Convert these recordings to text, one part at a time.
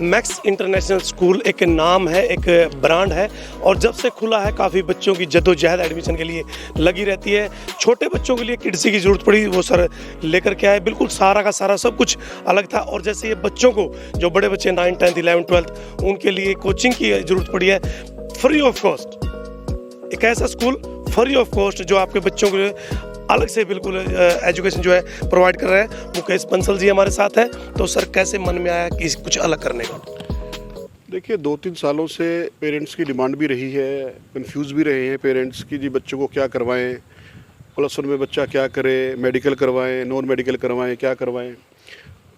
Max international school एक नाम है, एक ब्रांड है और जब से खुला है काफ़ी बच्चों की जद्दोजहद एडमिशन के लिए लगी रहती है। छोटे बच्चों के लिए किड्सी की ज़रूरत पड़ी, वो सर लेकर के आए, बिल्कुल सारा का सारा सब कुछ अलग था। और जैसे ये बच्चों को, जो बड़े बच्चे 9, 10, 11, 12, उनके लिए कोचिंग की ज़रूरत पड़ी है फ्री ऑफ कॉस्ट। एक ऐसा स्कूल फ्री ऑफ कॉस्ट जो आपके बच्चों के लिए अलग से बिल्कुल एजुकेशन जो है प्रोवाइड कर रहे हैं। मुकेश बंसल जी हमारे साथ हैं। तो सर कैसे मन में आया कि कुछ अलग करने का? देखिए 2-3 सालों से पेरेंट्स की डिमांड भी रही है, कंफ्यूज भी रहे हैं पेरेंट्स कि जी बच्चों को क्या करवाएं, +1 में बच्चा क्या करे, मेडिकल करवाएं, नॉन मेडिकल करवाएं, क्या करवाएं।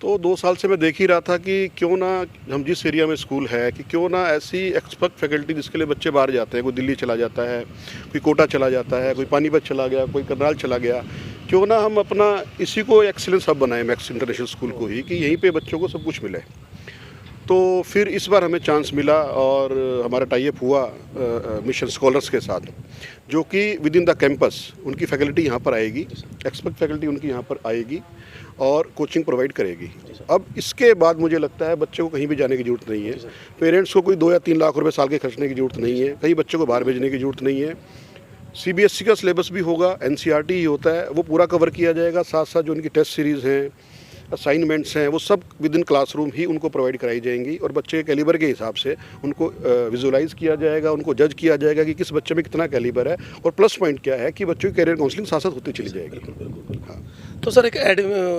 तो 2 साल से मैं देख ही रहा था कि क्यों ना हम जिस एरिया में स्कूल है कि क्यों ना ऐसी एक्सपर्ट फैकल्टी जिसके लिए बच्चे बाहर जाते हैं, कोई दिल्ली चला जाता है, कोई कोटा चला जाता है, कोई पानीपत चला गया, कोई करनाल चला गया, क्यों ना हम अपना इसी को एक्सीलेंस हब बनाएं मैक्स इंटरनेशनल स्कूल को ही, कि यहीं पे बच्चों को सब कुछ मिले। तो फिर इस बार हमें चांस मिला और हमारा टाई अप हुआ मिशन स्कॉलर्स के साथ, जो कि विद इन द कैंपस उनकी फैकल्टी यहाँ पर आएगी, एक्सपर्ट फैकल्टी उनकी यहाँ पर आएगी और कोचिंग प्रोवाइड करेगी। अब इसके बाद मुझे लगता है बच्चे को कहीं भी जाने की ज़रूरत नहीं है, पेरेंट्स को कोई 2 या 3 लाख रुपए साल के खर्चने की ज़रूरत नहीं है, कहीं बच्चों को बाहर भेजने की ज़रूरत नहीं है। CBSE का सिलेबस भी होगा, NCERT ही होता है, वो पूरा कवर किया जाएगा। साथ साथ जो उनकी टेस्ट सीरीज़ हैं, असाइनमेंट्स हैं, वो सब विद इन क्लासरूम ही उनको प्रोवाइड कराई जाएंगी और बच्चे के कैलिबर के हिसाब से उनको विजुलाइज किया जाएगा, उनको जज किया जाएगा कि किस बच्चे में कितना कैलिबर है। और प्लस पॉइंट क्या है कि बच्चों की कैरियर काउंसलिंग साथ साथ होती चली जाएगी। हाँ। तो सर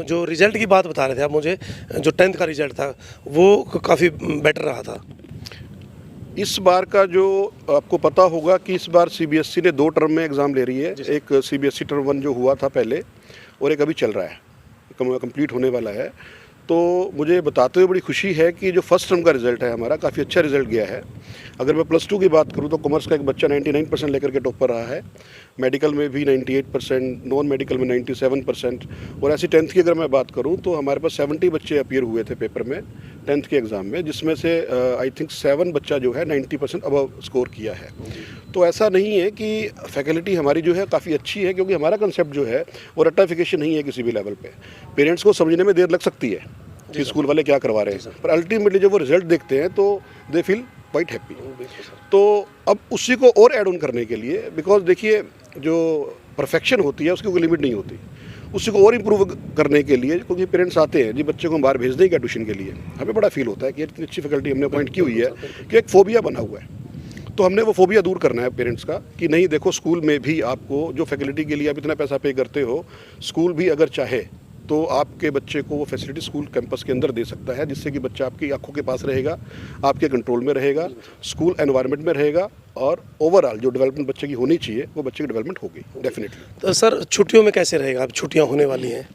जो रिज़ल्ट की बात बता रहे थे आप मुझे, जो 10th का रिज़ल्ट था वो काफ़ी बेटर रहा था। इस बार का जो आपको पता होगा कि इस बार CBSE ने 2 टर्म में एग्ज़ाम ले रही है। एक CBSE टर्म 1 जो हुआ था पहले और एक अभी चल रहा है, कंप्लीट होने वाला है। तो मुझे बताते हुए बड़ी खुशी है कि जो फर्स्ट टर्म का रिज़ल्ट है हमारा काफ़ी अच्छा रिज़ल्ट गया है। अगर मैं +2 की बात करूं तो कॉमर्स का एक बच्चा 99% लेकर के टॉप पर रहा है, मेडिकल में भी 98%, नॉन मेडिकल में 97%। और ऐसी 10th की अगर मैं बात करूं तो हमारे पास 70 बच्चे अपीयर हुए थे पेपर में 10th के एग्ज़ाम में, जिसमें से आई थिंक 7 बच्चा जो है 90% अबव स्कोर किया है। तो ऐसा नहीं है कि फैकल्टी हमारी जो है काफ़ी अच्छी है, क्योंकि हमारा कंसेप्ट जो है वो रट्टाफिकेशन नहीं है किसी भी लेवल पे। पेरेंट्स को समझने में देर लग सकती है कि स्कूल वाले क्या करवा रहे हैं, पर अल्टीमेटली जब वो रिजल्ट देखते हैं तो दे फील क्वाइट हैप्पी। तो अब उसी को और ऐड ऑन करने के लिए, बिकॉज देखिए जो परफेक्शन होती है उसकी कोई लिमिट नहीं होती, उसी को और इम्प्रूव करने के लिए, क्योंकि पेरेंट्स आते हैं जी बच्चे को हम बाहर भेज दें क्या ट्यूशन के लिए, हमें बड़ा फील होता है कि इतनी अच्छी फैकल्टी हमने अपॉइंट की हुई है कि एक फोबिया बना हुआ है। तो हमने वो फोबिया दूर करना है पेरेंट्स का कि नहीं देखो, स्कूल में भी आपको जो फैकल्टी के लिए आप इतना पैसा पे करते हो, स्कूल भी अगर चाहे तो आपके बच्चे को वो फैसिलिटी स्कूल कैंपस के अंदर दे सकता है, जिससे कि बच्चा आपकी आंखों के पास रहेगा, आपके कंट्रोल में रहेगा, स्कूल एनवायरनमेंट में रहेगा और ओवरऑल जो डेवलपमेंट बच्चे की होनी चाहिए वो बच्चे की डेवलपमेंट होगी डेफिनेटली। तो सर छुट्टियों में कैसे रहेगा? अब छुट्टियां होने वाली हैं,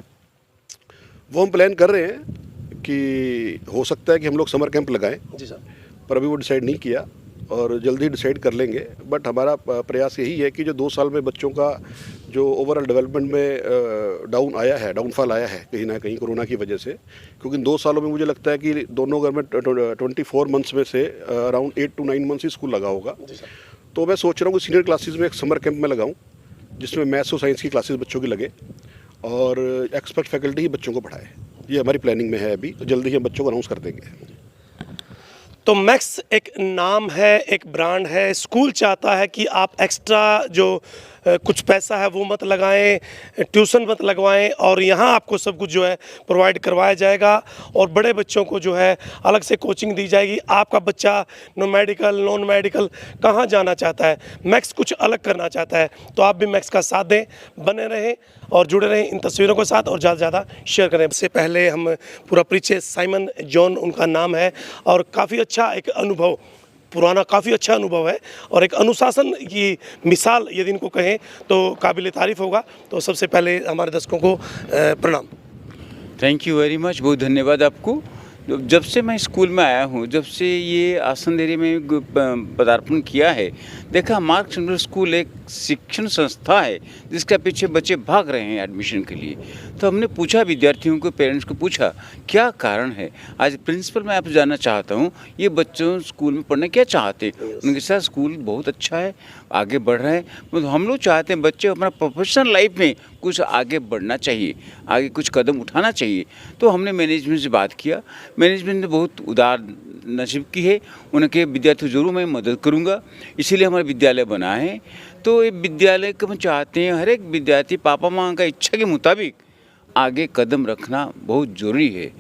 वो हम प्लान कर रहे हैं कि हो सकता है कि हम लोग समर कैंप लगाएं जी सर, पर अभी वो डिसाइड नहीं किया और जल्दी डिसाइड कर लेंगे। बट हमारा प्रयास यही है कि जो 2 साल में बच्चों का जो ओवरऑल डेवलपमेंट में डाउनफॉल आया है कहीं ना कहीं कोरोना की वजह से, क्योंकि 2 सालों में मुझे लगता है कि दोनों घर में 24 मंथ्स में से around 8 to 9 months he school लगा होगा। तो मैं सोच रहा हूँ कि सीनियर क्लासेस में एक समर कैंप में लगाऊँ, जिसमें मैथ्स और साइंस की क्लासेस बच्चों की लगे और एक्सपर्ट फैकल्टी ही बच्चों को पढ़ाए। ये हमारी प्लानिंग में है, अभी तो जल्दी ही हम बच्चों को अनाउंस कर देंगे। तो मैक्स एक नाम है, एक ब्रांड है। स्कूल चाहता है कि आप एक्स्ट्रा जो कुछ पैसा है वो मत लगाएं, ट्यूशन मत लगवाएं और यहाँ आपको सब कुछ जो है प्रोवाइड करवाया जाएगा और बड़े बच्चों को जो है अलग से कोचिंग दी जाएगी। आपका बच्चा नॉन मेडिकल कहाँ जाना चाहता है, मैक्स कुछ अलग करना चाहता है, तो आप भी मैक्स का साथ दें, बने रहें और जुड़े रहें इन तस्वीरों के साथ और ज़्यादा से ज़्यादा शेयर करें। इससे पहले हम पूरा परिचय, साइमन जॉन उनका नाम है और काफ़ी अच्छा एक अनुभव, पुराना काफ़ी अच्छा अनुभव है और एक अनुशासन की मिसाल यदि इनको कहें तो काबिल तारीफ़ होगा। तो सबसे पहले हमारे दर्शकों को प्रणाम। थैंक यू वेरी मच, बहुत धन्यवाद आपको। जब से मैं स्कूल में आया हूँ, जब से ये आसंदेरी में पदार्पण किया है, देखा मार्क्स इंटरनेशनल स्कूल एक शिक्षण संस्था है जिसके पीछे बच्चे भाग रहे हैं एडमिशन के लिए। तो हमने पूछा विद्यार्थियों को, पेरेंट्स को पूछा क्या कारण है। आज प्रिंसिपल मैं आपसे जानना चाहता हूँ, ये बच्चों स्कूल में पढ़ना क्या चाहते हैं। उनके साथ स्कूल बहुत अच्छा है, आगे बढ़ रहे हैं, मतलब हम लोग चाहते हैं बच्चे अपना प्रोफेशनल लाइफ में कुछ आगे बढ़ना चाहिए, आगे कुछ कदम उठाना चाहिए। तो हमने मैनेजमेंट से बात किया, मैनेजमेंट ने बहुत उदार नसीब की है, उनके विद्यार्थियों जरूर मैं मदद करूँगा। इसीलिए हमारे विद्यालय बना है। तो ये विद्यालय को हम चाहते हैं हर एक विद्यार्थी पापा माँ का इच्छा के मुताबिक आगे कदम रखना बहुत ज़रूरी है।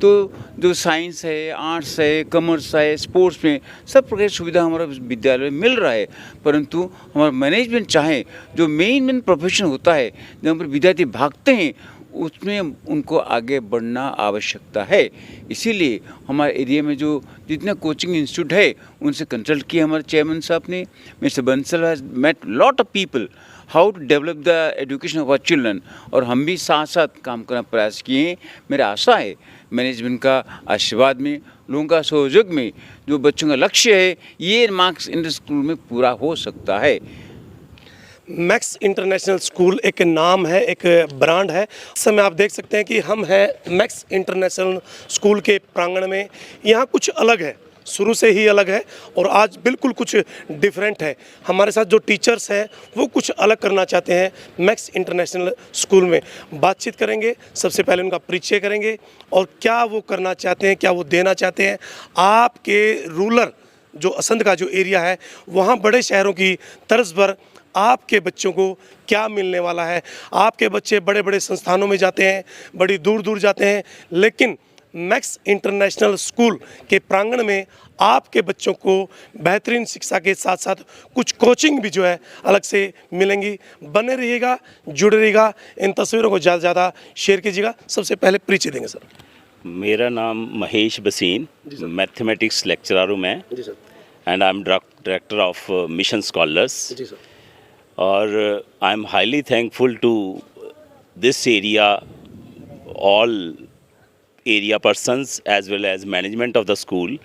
तो जो साइंस है, आर्ट्स है, कॉमर्स है, स्पोर्ट्स में सब प्रकार की सुविधा हमारा विद्यालय में मिल रहा है, परंतु हमारा मैनेजमेंट चाहे जो मेन प्रोफेशन होता है, जब हमारे विद्यार्थी भागते हैं उसमें उनको आगे बढ़ना आवश्यकता है। इसीलिए हमारे एरिया में जो जितने कोचिंग इंस्टीट्यूट है उनसे कंसल्ट किया हमारे चेयरमैन साहब ने। Mister Bansal has met lot of people how to develop the education of our children, और हम भी साथ साथ काम करना प्रयास किए हैं। मेरा आशा है मैनेजमेंट का आशीर्वाद में, लोगों का सहयोग में जो बच्चों का लक्ष्य है ये मार्क्स इंटर स्कूल में पूरा हो सकता है। मैक्स इंटरनेशनल स्कूल एक नाम है, एक ब्रांड है। इस समय आप देख सकते हैं कि हम हैं मैक्स इंटरनेशनल स्कूल के प्रांगण में। यहाँ कुछ अलग है, शुरू से ही अलग है और आज बिल्कुल कुछ डिफरेंट है। हमारे साथ जो टीचर्स हैं वो कुछ अलग करना चाहते हैं मैक्स इंटरनेशनल स्कूल में। बातचीत करेंगे, सबसे पहले उनका परिचय करेंगे और क्या वो करना चाहते हैं, क्या वो देना चाहते हैं। आपके रूरल जो असंध का जो एरिया है वहाँ बड़े शहरों की तर्ज पर आपके बच्चों को क्या मिलने वाला है। आपके बच्चे बड़े बड़े संस्थानों में जाते हैं, बड़ी दूर दूर जाते हैं, लेकिन मैक्स इंटरनेशनल स्कूल के प्रांगण में आपके बच्चों को बेहतरीन शिक्षा के साथ साथ कुछ कोचिंग भी जो है अलग से मिलेंगी। बने रहिएगा, जुड़े रहिएगा, इन तस्वीरों को ज़्यादा से ज़्यादा शेयर कीजिएगा। सबसे पहले परिचय देंगे सर। मेरा नाम महेश बसीन, मैथमेटिक्स लेक्चरर हूँ मैं, and I am director of mission scholars. जी सर। और I am highly thankful to this area, all area persons as well as management of the school,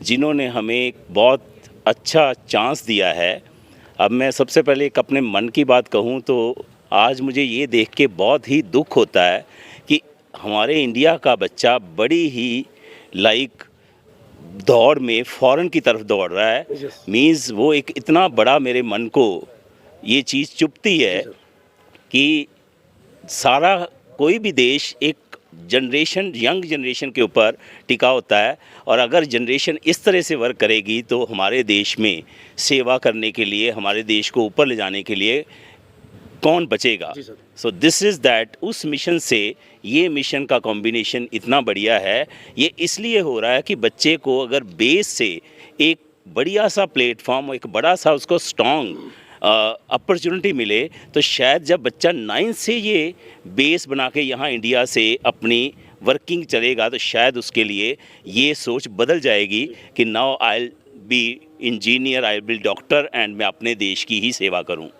जिन्होंने हमें एक बहुत अच्छा चांस दिया है। अब मैं सबसे पहले एक अपने मन की बात कहूँ तो आज मुझे ये देख के बहुत ही दुख होता है कि हमारे इंडिया का बच्चा बड़ी ही दौड़ में फ़ॉरेन की तरफ दौड़ रहा है। मीन्स वो एक इतना बड़ा मेरे मन को ये चीज़ चुभती है कि सारा कोई भी देश एक जनरेशन, यंग जनरेशन के ऊपर टिका होता है, और अगर जनरेशन इस तरह से वर्क करेगी तो हमारे देश में सेवा करने के लिए, हमारे देश को ऊपर ले जाने के लिए कौन बचेगा। सो दिस इज़ दैट, उस मिशन से ये मिशन का कॉम्बिनेशन इतना बढ़िया है। ये इसलिए हो रहा है कि बच्चे को अगर बेस से एक बढ़िया सा प्लेटफॉर्म, एक बड़ा सा उसको स्ट्रॉन्ग अपॉर्चुनिटी मिले, तो शायद जब बच्चा 9th से ये बेस बना के यहाँ इंडिया से अपनी वर्किंग चलेगा तो शायद उसके लिए ये सोच बदल जाएगी कि now I will be engineer, I will be doctor, and मैं अपने देश की ही सेवा करूँ।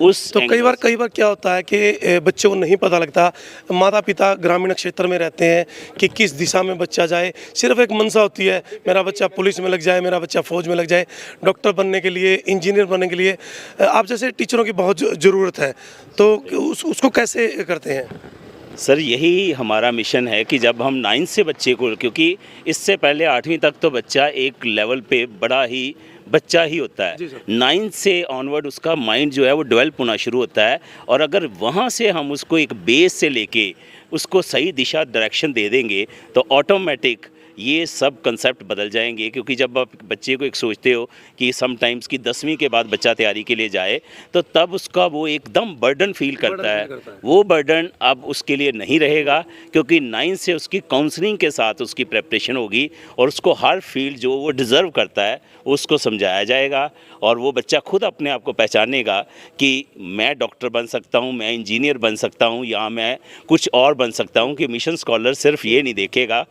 उस तो कई बार क्या होता है कि बच्चों को नहीं पता लगता, माता पिता ग्रामीण क्षेत्र में रहते हैं कि किस दिशा में बच्चा जाए। सिर्फ एक मनसा होती है, मेरा बच्चा पुलिस में लग जाए, मेरा बच्चा फौज में लग जाए, डॉक्टर बनने के लिए, इंजीनियर बनने के लिए आप जैसे टीचरों की बहुत ज़रूरत है। तो उसको कैसे करते हैं? सर यही हमारा मिशन है कि जब हम 9th से बच्चे को, क्योंकि इससे पहले 8वीं तक तो बच्चा एक लेवल पे बड़ा ही बच्चा ही होता है, 9th से ऑनवर्ड उसका माइंड जो है वो डेवलप होना शुरू होता है, और अगर वहाँ से हम उसको एक बेस से लेके उसको सही दिशा डायरेक्शन दे देंगे तो ऑटोमेटिक ये सब कंसेप्ट बदल जाएंगे। क्योंकि जब आप बच्चे को एक सोचते हो कि समटाइम्स कि 10वीं के बाद बच्चा तैयारी के लिए जाए, तो तब उसका वो एकदम बर्डन फील करता है। वो बर्डन अब उसके लिए नहीं रहेगा, क्योंकि 9th से उसकी काउंसलिंग के साथ उसकी प्रेपरेशन होगी और उसको हर फील्ड जो वो डिज़र्व करता है उसको समझाया जाएगा, और वो बच्चा खुद अपने आप को पहचानेगा कि मैं डॉक्टर बन सकता हूँ, मैं इंजीनियर बन सकता हूँ, या मैं कुछ और बन सकता हूँ। कि मिशन स्कॉलर सिर्फ ये नहीं देखेगा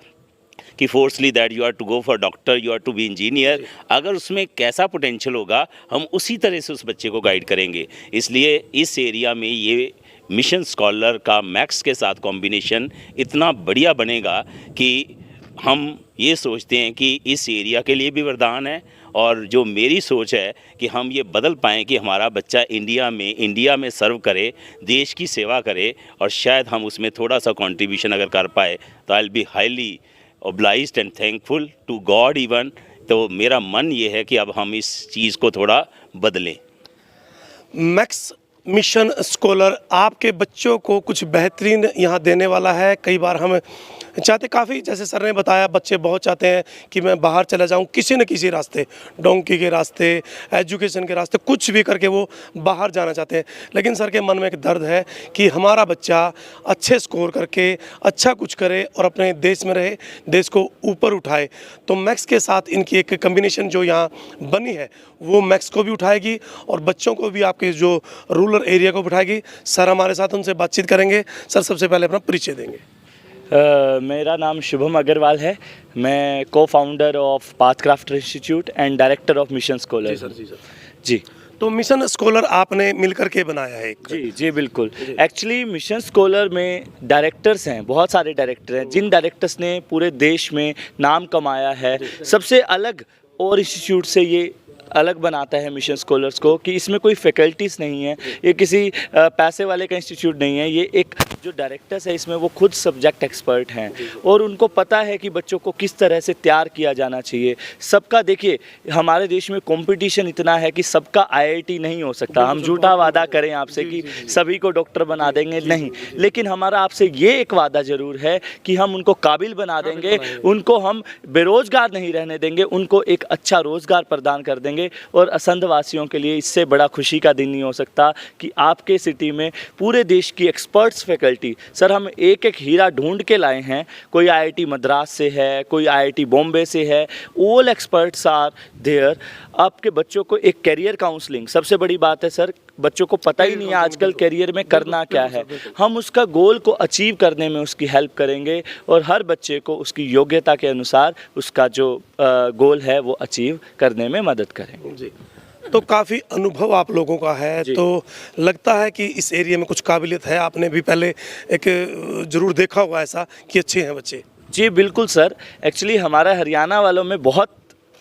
कि forcefully that you are to go for doctor, you are to be engineer. अगर उसमें कैसा पोटेंशियल होगा हम उसी तरह से उस बच्चे को गाइड करेंगे। इसलिए इस एरिया में ये मिशन स्कॉलर का मैक्स के साथ कॉम्बिनेशन इतना बढ़िया बनेगा कि हम ये सोचते हैं कि इस एरिया के लिए भी वरदान है, और जो मेरी सोच है कि हम ये बदल पाएँ कि हमारा बच्चा इंडिया में सर्व करे, देश की सेवा करे, और शायद हम उसमें थोड़ा सा कंट्रीब्यूशन अगर कर पाए तो I will be highly obliged and thankful to God even। तो मेरा मन ये है कि अब हम इस चीज़ को थोड़ा बदलें। मैक्स मिशन स्कॉलर आपके बच्चों को कुछ बेहतरीन यहाँ देने वाला है। कई बार हम चाहते काफ़ी, जैसे सर ने बताया, बच्चे बहुत चाहते हैं कि मैं बाहर चला जाऊं किसी न किसी रास्ते, डोंकी के रास्ते, एजुकेशन के रास्ते, कुछ भी करके वो बाहर जाना चाहते हैं। लेकिन सर के मन में एक दर्द है कि हमारा बच्चा अच्छे स्कोर करके अच्छा कुछ करे और अपने देश में रहे, देश को ऊपर उठाए। तो मैक्स के साथ इनकी एक कम्बिनेशन जो यहाँ बनी है वो मैक्स को भी उठाएगी और बच्चों को भी आपके जो रूरल एरिया को उठाएगी। सर हमारे साथ उनसे बातचीत करेंगे। सर सबसे पहले अपना परिचय देंगे। मेरा नाम शुभम अग्रवाल है। मैं co founder of Pathcraft institute and director of mission scholar. जी तो मिशन स्कॉलर आपने मिलकर के बनाया है एक। जी बिल्कुल। एक्चुअली मिशन स्कॉलर में डायरेक्टर्स हैं, बहुत सारे डायरेक्टर हैं, जिन डायरेक्टर्स ने पूरे देश में नाम कमाया है। सबसे अलग और इंस्टीट्यूट से ये अलग बनाता है मिशन स्कॉलर्स को कि इसमें कोई फैकल्टीज़ नहीं है, ये किसी पैसे वाले का इंस्टीट्यूट नहीं है। ये एक जो डायरेक्टर्स है इसमें वो खुद सब्जेक्ट एक्सपर्ट हैं और उनको पता है कि बच्चों को किस तरह से तैयार किया जाना चाहिए। सबका देखिए, हमारे देश में कंपटीशन इतना है कि सबका आईआईटी नहीं हो सकता। हम झूठा वादा करें आपसे कि सभी को डॉक्टर बना देंगे, नहीं। लेकिन हमारा आपसे ये एक वादा ज़रूर है कि हम उनको काबिल बना देंगे, उनको हम बेरोज़गार नहीं रहने देंगे, उनको एक अच्छा रोज़गार प्रदान कर देंगे। और असंध वासियों के लिए इससे बड़ा खुशी का दिन नहीं हो सकता कि आपके सिटी में पूरे देश की एक्सपर्ट्स फैकल्टी, सर हम एक एक हीरा ढूंढ के लाए हैं। कोई आईआईटी मद्रास से है, कोई आईआईटी बॉम्बे से है, ऑल एक्सपर्ट्स आर देयर। आपके बच्चों को एक कैरियर काउंसलिंग, सबसे बड़ी बात है सर, बच्चों को पता ही नहीं है आजकल करियर में करना क्या है। हम उसका गोल को अचीव करने में उसकी हेल्प करेंगे और हर बच्चे को उसकी योग्यता के अनुसार उसका जो गोल है वो अचीव करने में मदद करेंगे। जी, तो काफ़ी अनुभव आप लोगों का है, तो लगता है कि इस एरिया में कुछ काबिलियत है। आपने भी पहले एक ज़रूर देखा होगा ऐसा कि अच्छे हैं बच्चे। जी बिल्कुल सर। एक्चुअली हमारा हरियाणा वालों में बहुत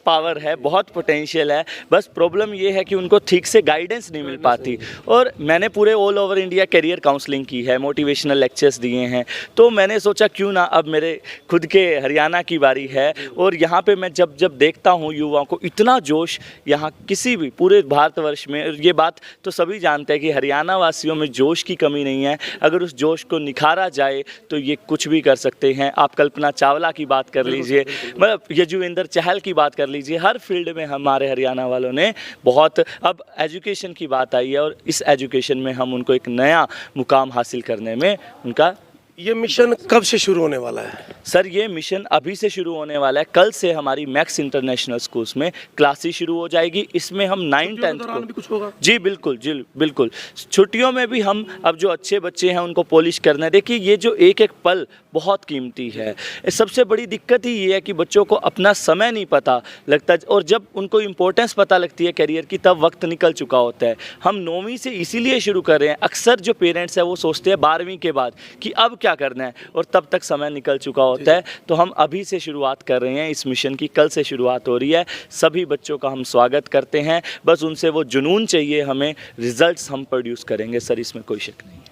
पावर है, बहुत पोटेंशियल है। बस प्रॉब्लम ये है कि उनको ठीक से गाइडेंस नहीं मिल पाती। और मैंने पूरे all over India career counselling की है, मोटिवेशनल लेक्चर्स दिए हैं। तो मैंने सोचा क्यों ना अब मेरे खुद के हरियाणा की बारी है। और यहाँ पे मैं जब देखता हूँ युवाओं को, इतना जोश यहाँ किसी भी पूरे भारतवर्ष में, ये बात तो सभी जानते हैं कि हरियाणा वासियों में जोश की कमी नहीं है। अगर उस जोश को निखारा जाए तो ये कुछ भी कर सकते हैं। आप कल्पना चावला की बात कर लीजिए, मतलब यजुवेंद्र चहल की बात कर लीजिए, हर फील्ड में हमारे हरियाणा वालों ने बहुत। अब एजुकेशन की बात आई है और इस एजुकेशन में हम उनको एक नया मुकाम हासिल करने में उनका। ये मिशन कब से शुरू होने वाला है? सर ये मिशन अभी से शुरू होने वाला है। कल से हमारी मैक्स इंटरनेशनल स्कूल्स में क्लासेस शुरू हो जाएगी। इसमें हम 9-10 को भी कुछ होगा? जी बिल्कुल। छुट्टियों में भी हम अब जो अच्छे बच्चे हैं उनको पॉलिश करना है। देखिए ये जो एक एक पल बहुत कीमती है। सबसे बड़ी दिक्कत ही ये है कि बच्चों को अपना समय नहीं पता लगता और जब उनको इम्पोर्टेंस पता लगती है करियर की तब वक्त निकल चुका होता है। हम 9वीं से इसीलिए शुरू कर रहे हैं। अक्सर जो पेरेंट्स हैं वो सोचते हैं 12वीं के बाद कि अब क्या करना है और तब तक समय निकल चुका होता है। तो हम अभी से शुरुआत कर रहे हैं इस मिशन की। कल से शुरुआत हो रही है। सभी बच्चों का हम स्वागत करते हैं। बस उनसे वो जुनून चाहिए हमें, रिजल्ट्स हम प्रोड्यूस करेंगे सर, इसमें कोई शक नहीं है।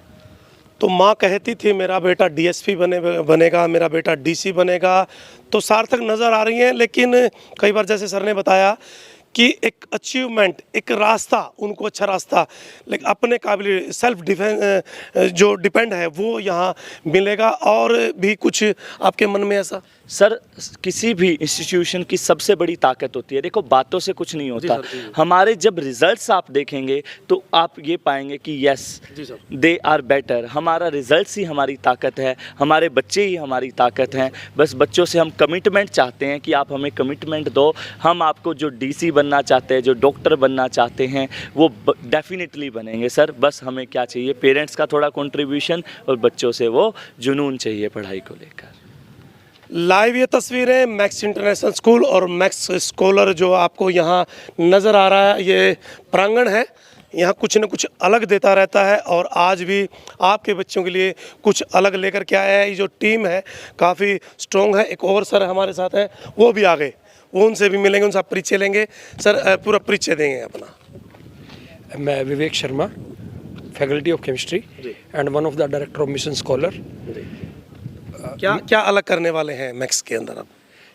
तो माँ कहती थी मेरा बेटा डीएसपी बनेगा, मेरा बेटा डीसी बनेगा, तो सार्थक नज़र आ रही हैं। लेकिन कई बार जैसे सर ने बताया कि एक अचीवमेंट, एक रास्ता, उनको अच्छा रास्ता, लेकिन अपने काबिल सेल्फ डिफेंस जो डिपेंड है वो यहाँ मिलेगा। और भी कुछ आपके मन में ऐसा? सर किसी भी इंस्टीट्यूशन की सबसे बड़ी ताकत होती है, देखो बातों से कुछ नहीं होता। हमारे जब रिजल्ट्स आप देखेंगे तो आप ये पाएंगे कि यस दे आर बेटर। हमारा रिजल्ट्स ही हमारी ताकत है, हमारे बच्चे ही हमारी ताकत हैं। बस बच्चों से हम कमिटमेंट चाहते हैं कि आप हमें कमिटमेंट दो। हम आपको जो डीसी बनना चाहते हैं, जो डॉक्टर बनना चाहते हैं, वो डेफिनेटली बनेंगे सर। बस हमें क्या चाहिए, पेरेंट्स का थोड़ा कंट्रीब्यूशन और बच्चों से वो जुनून चाहिए पढ़ाई को लेकर। लाइव ये तस्वीरें मैक्स इंटरनेशनल स्कूल और मैक्स स्कॉलर जो आपको यहाँ नज़र आ रहा है, ये प्रांगण है। यहाँ कुछ न कुछ अलग देता रहता है और आज भी आपके बच्चों के लिए कुछ अलग लेकर के आया है। ये जो टीम है काफ़ी स्ट्रॉन्ग है। एक और सर हमारे साथ हैं, वो भी आ गए, वो उनसे भी मिलेंगे, उनसे परिचय लेंगे। सर पूरा परिचय देंगे अपना। मैं Vivek Sharma, faculty of chemistry and one of the director of mission scholar. क्या अलग करने वाले हैं मैक्स के अंदर अब?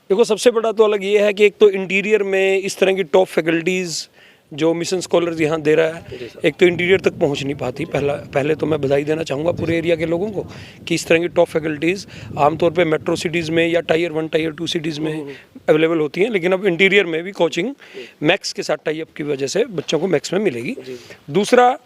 देखो सबसे बड़ा तो अलग ये है कि एक तो इंटीरियर में इस तरह की टॉप फैकल्टीज़ जो मिशन स्कॉलर्स यहाँ दे रहा है, एक तो इंटीरियर तक पहुँच नहीं पाती। पहले तो मैं बधाई देना चाहूँगा पूरे एरिया के लोगों को कि इस तरह की टॉप फैकल्टीज़ आमतौर पे मेट्रो सिटीज़ में या टायर 1 टायर 2 सिटीज़ में अवेलेबल होती हैं, लेकिन अब इंटीरियर में भी कोचिंग मैक्स के साथ टाई अप की वजह से बच्चों को मैक्स में मिलेगी। दूसरा,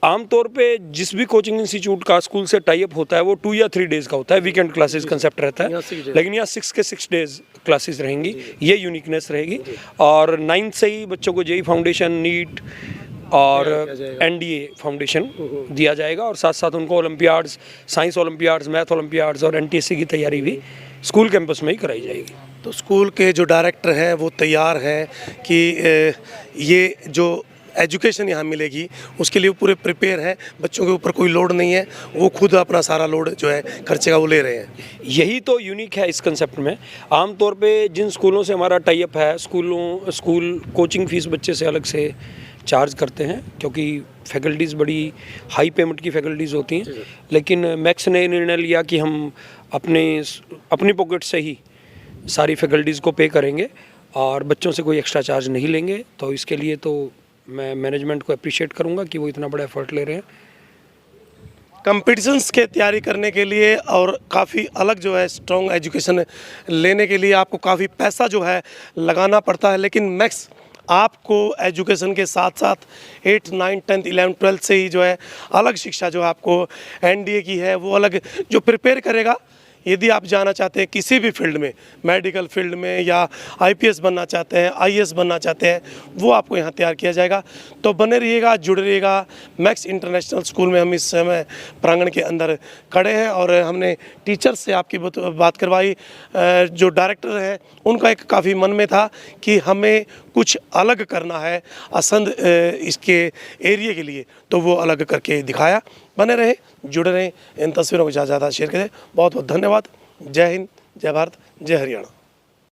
आमतौर पे जिस भी कोचिंग इंस्टीट्यूट का स्कूल से टाई अप होता है वो 2 या 3 डेज़ का होता है, वीकेंड क्लासेस कंसेप्ट रहता है, लेकिन यहाँ 6 के 6 डेज़ क्लासेस रहेंगी, ये यूनिकनेस रहेगी। और 9th से ही बच्चों को जेई फाउंडेशन, नीट और एनडीए फाउंडेशन दिया जाएगा, और साथ साथ उनको Olympiads, science Olympiads, math Olympiads और एनटीएससी की तैयारी भी स्कूल कैंपस में ही कराई जाएगी। तो स्कूल के जो डायरेक्टर हैं वो तैयार हैं कि ये जो एजुकेशन यहाँ मिलेगी उसके लिए वो पूरे प्रिपेयर हैं, बच्चों के ऊपर कोई लोड नहीं है, वो खुद अपना सारा लोड जो है खर्चे का वो ले रहे हैं। यही तो यूनिक है इस कंसेप्ट में। आमतौर पे जिन स्कूलों से हमारा टाई अप है, स्कूल कोचिंग फीस बच्चे से अलग से चार्ज करते हैं, क्योंकि फैकल्टीज़ बड़ी हाई पेमेंट की फैकल्टीज़ होती हैं, लेकिन मैक्स ने निर्णय लिया कि हम अपनी पॉकेट से ही सारी फैकल्टीज़ को पे करेंगे और बच्चों से कोई एक्स्ट्रा चार्ज नहीं लेंगे। तो इसके लिए तो मैं मैनेजमेंट को अप्रिशिएट करूंगा कि वो इतना बड़ा एफर्ट ले रहे हैं। कंपटीशंस के तैयारी करने के लिए और काफ़ी अलग जो है स्ट्रॉन्ग एजुकेशन लेने के लिए आपको काफ़ी पैसा जो है लगाना पड़ता है, लेकिन मैक्स आपको एजुकेशन के साथ साथ 8th 9th 10th 11th 12th से ही जो है अलग शिक्षा जो आपको एनडीए की है वो अलग जो प्रिपेयर करेगा। यदि आप जाना चाहते हैं किसी भी फील्ड में, मेडिकल फील्ड में या आईपीएस बनना चाहते हैं, आईएएस बनना चाहते हैं, वो आपको यहाँ तैयार किया जाएगा। तो बने रहिएगा, जुड़े रहिएगा। मैक्स इंटरनेशनल स्कूल में हम इस समय प्रांगण के अंदर खड़े हैं और हमने टीचर से आपकी बात करवाई। जो डायरेक्टर हैं उनका एक काफ़ी मन में था कि हमें कुछ अलग करना है असंध इसके एरिया के लिए, तो वो अलग करके दिखाया। बने रहे, जुड़े रहें, इन तस्वीरों को ज़्यादा शेयर करें। बहुत बहुत धन्यवाद। जय हिंद, जय भारत, जय हरियाणा।